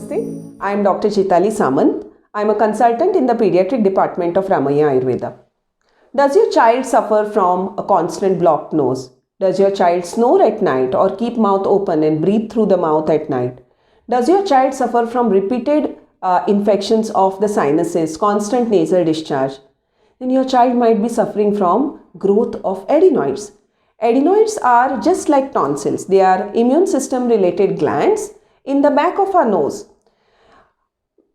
Namaste, I am Dr. Chitali Samant. I am a consultant in the pediatric department of Ramaiah Ayurveda. Does your child suffer from a constant blocked nose? Does your child snore at night or keep mouth open and breathe through the mouth at night? Does your child suffer from repeated infections of the sinuses, constant nasal discharge? Then your child might be suffering from growth of adenoids. Adenoids are just like tonsils. They are immune system related glands in the back of our nose.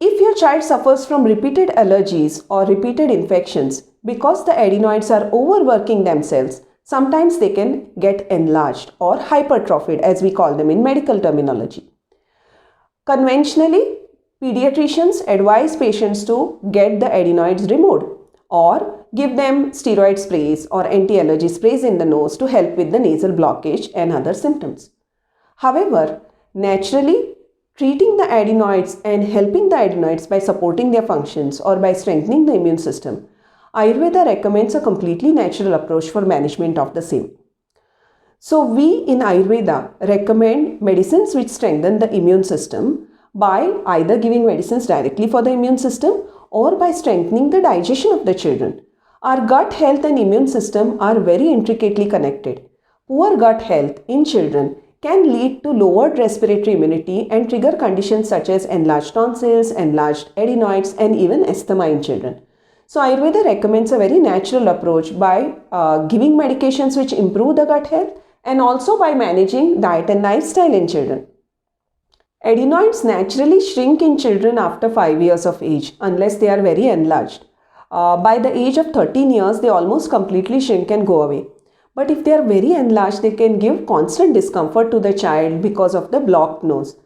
If your child suffers from repeated allergies or repeated infections, because the adenoids are overworking themselves, sometimes they can get enlarged or hypertrophied, as we call them in medical terminology. Conventionally, pediatricians advise patients to get the adenoids removed or give them steroid sprays or anti-allergy sprays in the nose to help with the nasal blockage and other symptoms. However, naturally, treating the adenoids and helping the adenoids by supporting their functions or by strengthening the immune system, Ayurveda recommends a completely natural approach for management of the same. So we in Ayurveda recommend medicines which strengthen the immune system by either giving medicines directly for the immune system or by strengthening the digestion of the children. Our gut health and immune system are very intricately connected. Poor gut health in children can lead to lowered respiratory immunity and trigger conditions such as enlarged tonsils, enlarged adenoids, and even asthma in children. So Ayurveda recommends a very natural approach by giving medications which improve the gut health and also by managing diet and lifestyle in children. Adenoids naturally shrink in children after 5 years of age unless they are very enlarged. By the age of 13 years, they almost completely shrink and go away. But if they are very enlarged, they can give constant discomfort to the child because of the blocked nose.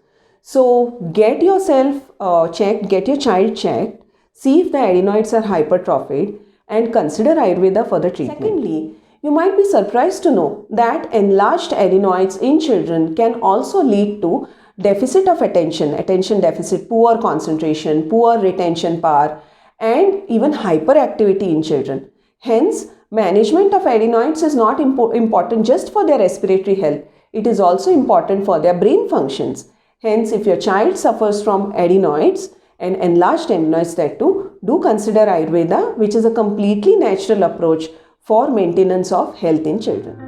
So get yourself checked, get your child checked, see if the adenoids are hypertrophied and consider Ayurveda for the treatment. Secondly, you might be surprised to know that enlarged adenoids in children can also lead to deficit of attention deficit, poor concentration, poor retention power, and even hyperactivity in children. Hence, management of adenoids is not important just for their respiratory health. It is also important for their brain functions. Hence, if your child suffers from adenoids and enlarged adenoids that too, do consider Ayurveda, which is a completely natural approach for maintenance of health in children.